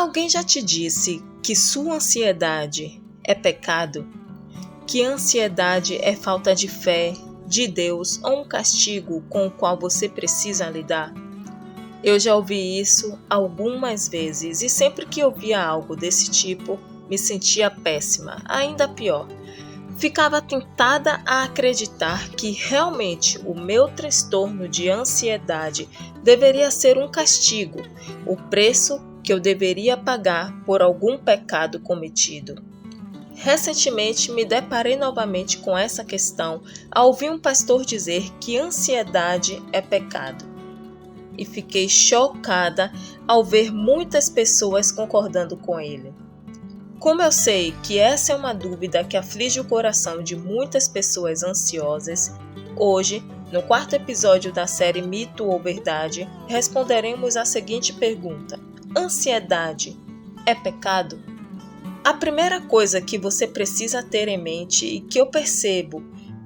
Alguém já te disse que sua ansiedade é pecado? Que ansiedade é falta de fé, de Deus ou um castigo com o qual você precisa lidar? Eu já ouvi isso algumas vezes e sempre que ouvia algo desse tipo, me sentia péssima, ainda pior. Ficava tentada a acreditar que realmente o meu transtorno de ansiedade deveria ser um castigo, o preço que eu deveria pagar por algum pecado cometido. Recentemente me deparei novamente com essa questão ao ouvir um pastor dizer que ansiedade é pecado. E fiquei chocada ao ver muitas pessoas concordando com ele. Como eu sei que essa é uma dúvida que aflige o coração de muitas pessoas ansiosas, hoje, no 4º episódio da série Mito ou Verdade, responderemos a seguinte pergunta: ansiedade é pecado? A primeira coisa que você precisa ter em mente e que eu percebo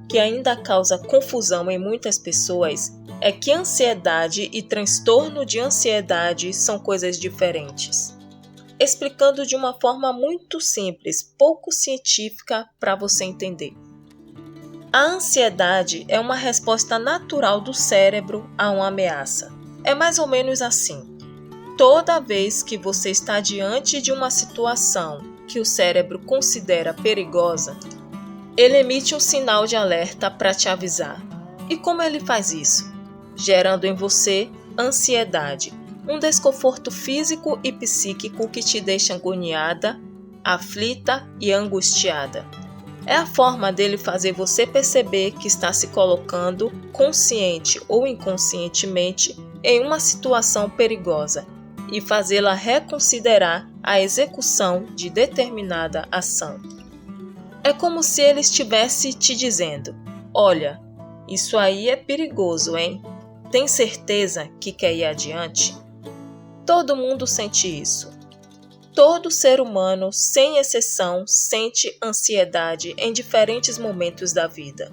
que ainda causa confusão em muitas pessoas é que ansiedade e transtorno de ansiedade são coisas diferentes. Explicando de uma forma muito simples, pouco científica para você entender. A ansiedade é uma resposta natural do cérebro a uma ameaça. É mais ou menos assim. Toda vez que você está diante de uma situação que o cérebro considera perigosa, ele emite um sinal de alerta para te avisar. E como ele faz isso? Gerando em você ansiedade, um desconforto físico e psíquico que te deixa agoniada, aflita e angustiada. É a forma dele fazer você perceber que está se colocando, consciente ou inconscientemente, em uma situação perigosa e fazê-la reconsiderar a execução de determinada ação. É como se ele estivesse te dizendo: olha, isso aí é perigoso, hein? Tem certeza que quer ir adiante? Todo mundo sente isso. Todo ser humano, sem exceção, sente ansiedade em diferentes momentos da vida.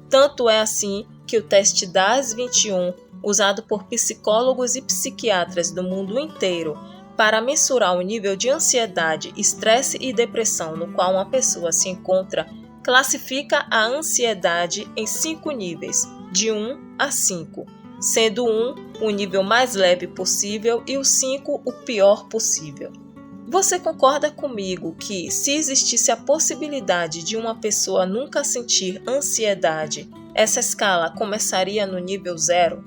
Tanto é assim que o teste DAS-21, usado por psicólogos e psiquiatras do mundo inteiro para mensurar o nível de ansiedade, estresse e depressão no qual uma pessoa se encontra, classifica a ansiedade em 5 níveis, de 1 a 5. Sendo 1 o nível mais leve possível e o 5 o pior possível. Você concorda comigo que, se existisse a possibilidade de uma pessoa nunca sentir ansiedade, essa escala começaria no nível 0?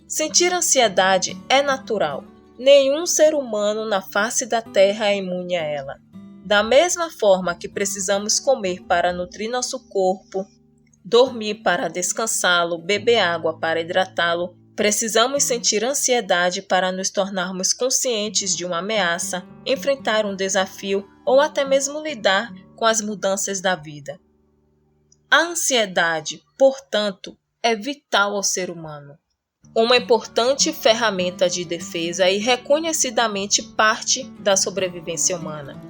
Sentir ansiedade é natural. Nenhum ser humano na face da Terra é imune a ela. Da mesma forma que precisamos comer para nutrir nosso corpo, dormir para descansá-lo, beber água para hidratá-lo, precisamos sentir ansiedade para nos tornarmos conscientes de uma ameaça, enfrentar um desafio ou até mesmo lidar com as mudanças da vida. A ansiedade, portanto, é vital ao ser humano. Uma importante ferramenta de defesa e reconhecidamente parte da sobrevivência humana.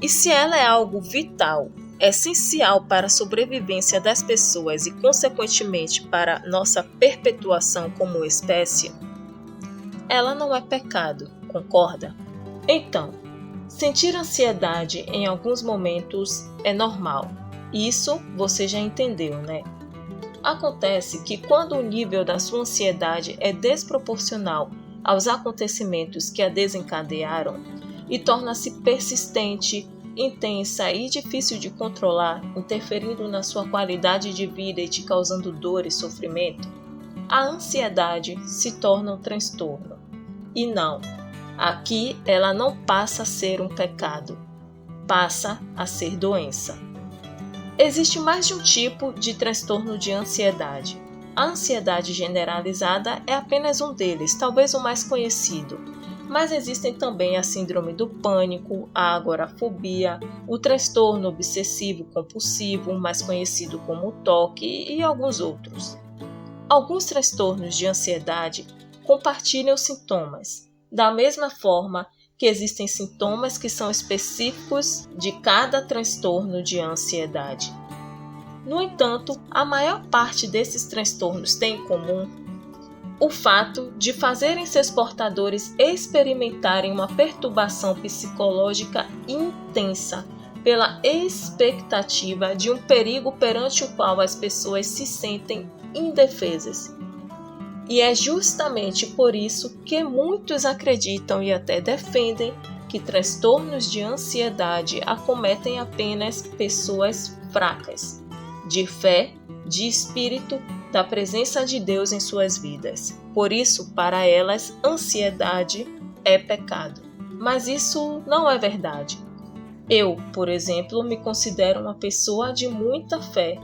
E se ela é algo vital, essencial para a sobrevivência das pessoas e, consequentemente, para nossa perpetuação como espécie, ela não é pecado, concorda? Então, sentir ansiedade em alguns momentos é normal. Isso você já entendeu, né? Acontece que quando o nível da sua ansiedade é desproporcional aos acontecimentos que a desencadearam e torna-se persistente, intensa e difícil de controlar, interferindo na sua qualidade de vida e te causando dor e sofrimento, a ansiedade se torna um transtorno. E não, aqui ela não passa a ser um pecado, passa a ser doença. Existe mais de um tipo de transtorno de ansiedade. A ansiedade generalizada é apenas um deles, talvez o mais conhecido. Mas existem também a síndrome do pânico, a agorafobia, o transtorno obsessivo-compulsivo, mais conhecido como TOC, e alguns outros. Alguns transtornos de ansiedade compartilham sintomas, da mesma forma que existem sintomas que são específicos de cada transtorno de ansiedade. No entanto, a maior parte desses transtornos tem em comum o fato de fazerem seus portadores experimentarem uma perturbação psicológica intensa pela expectativa de um perigo perante o qual as pessoas se sentem indefesas. E é justamente por isso que muitos acreditam e até defendem que transtornos de ansiedade acometem apenas pessoas fracas, de fé, de espírito, da presença de Deus em suas vidas. Por isso, para elas, ansiedade é pecado. Mas isso não é verdade. Eu, por exemplo, me considero uma pessoa de muita fé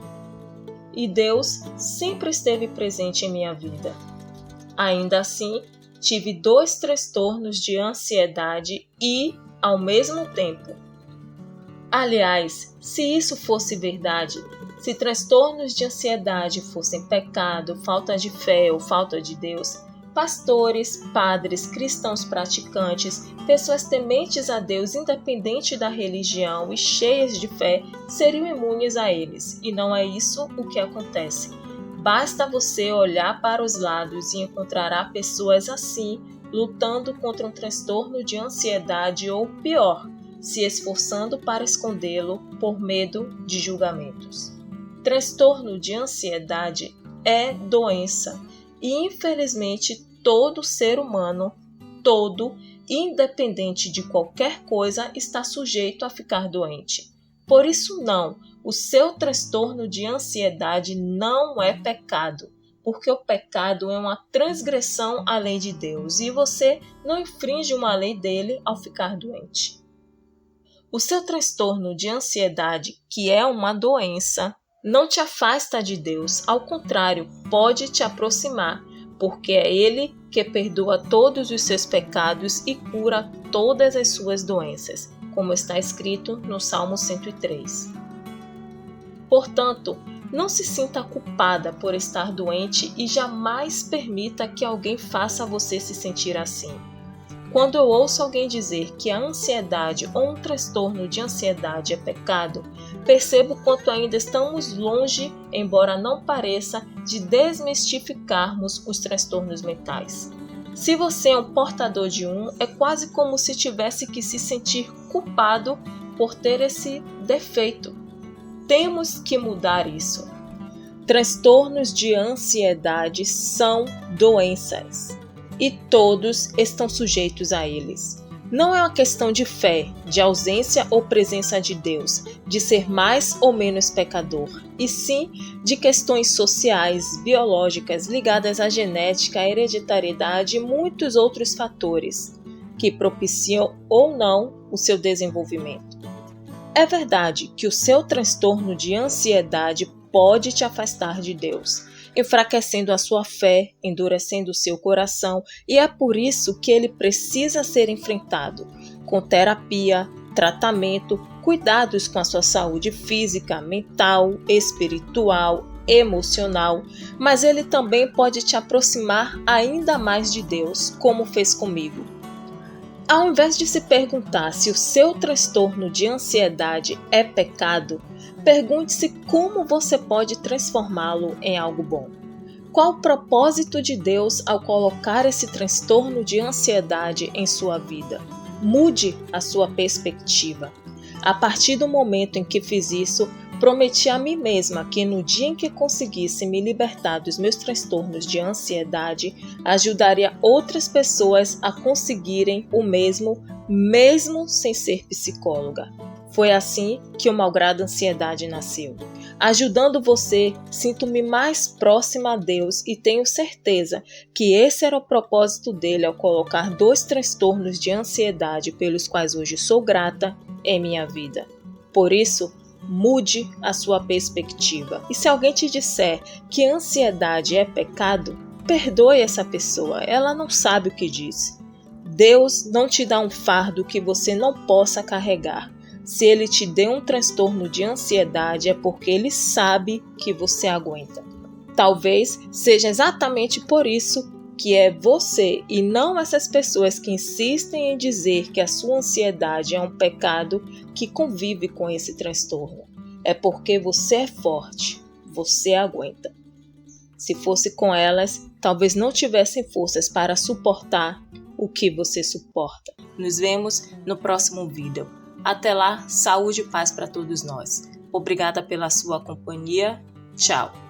e Deus sempre esteve presente em minha vida. Ainda assim, tive 2 transtornos de ansiedade e, ao mesmo tempo. Aliás, se isso fosse verdade, se transtornos de ansiedade fossem pecado, falta de fé ou falta de Deus, pastores, padres, cristãos praticantes, pessoas tementes a Deus independente da religião e cheias de fé seriam imunes a eles, e não é isso o que acontece. Basta você olhar para os lados e encontrará pessoas assim, lutando contra um transtorno de ansiedade ou pior, se esforçando para escondê-lo por medo de julgamentos. Transtorno de ansiedade é doença e, infelizmente, todo ser humano, independente de qualquer coisa, está sujeito a ficar doente. Por isso não, o seu transtorno de ansiedade não é pecado, porque o pecado é uma transgressão à lei de Deus e você não infringe uma lei dele ao ficar doente. O seu transtorno de ansiedade, que é uma doença, não te afasta de Deus, ao contrário, pode te aproximar, porque é Ele que perdoa todos os seus pecados e cura todas as suas doenças, como está escrito no Salmo 103. Portanto, não se sinta culpada por estar doente e jamais permita que alguém faça você se sentir assim. Quando eu ouço alguém dizer que a ansiedade ou um transtorno de ansiedade é pecado, percebo quanto ainda estamos longe, embora não pareça, de desmistificarmos os transtornos mentais. Se você é um portador de um, é quase como se tivesse que se sentir culpado por ter esse defeito. Temos que mudar isso. Transtornos de ansiedade são doenças. E todos estão sujeitos a eles. Não é uma questão de fé, de ausência ou presença de Deus, de ser mais ou menos pecador, e sim de questões sociais, biológicas, ligadas à genética, à hereditariedade e muitos outros fatores, que propiciam ou não o seu desenvolvimento. É verdade que o seu transtorno de ansiedade pode te afastar de Deus, enfraquecendo a sua fé, endurecendo o seu coração, e é por isso que ele precisa ser enfrentado, com terapia, tratamento, cuidados com a sua saúde física, mental, espiritual, emocional, mas ele também pode te aproximar ainda mais de Deus, como fez comigo. Ao invés de se perguntar se o seu transtorno de ansiedade é pecado, pergunte-se como você pode transformá-lo em algo bom. Qual o propósito de Deus ao colocar esse transtorno de ansiedade em sua vida? Mude a sua perspectiva. A partir do momento em que fiz isso, prometi a mim mesma que no dia em que conseguisse me libertar dos meus transtornos de ansiedade, ajudaria outras pessoas a conseguirem o mesmo sem ser psicóloga. Foi assim que o Malgrado Ansiedade nasceu. Ajudando você, sinto-me mais próxima a Deus e tenho certeza que esse era o propósito dele ao colocar 2 transtornos de ansiedade pelos quais hoje sou grata em minha vida. Por isso, mude a sua perspectiva. E se alguém te disser que ansiedade é pecado, perdoe essa pessoa, ela não sabe o que diz. Deus não te dá um fardo que você não possa carregar. Se ele te deu um transtorno de ansiedade, é porque ele sabe que você aguenta. Talvez seja exatamente por isso que é você e não essas pessoas que insistem em dizer que a sua ansiedade é um pecado que convive com esse transtorno. É porque você é forte, você aguenta. Se fosse com elas, talvez não tivessem forças para suportar o que você suporta. Nos vemos no próximo vídeo. Até lá, saúde e paz para todos nós. Obrigada pela sua companhia. Tchau!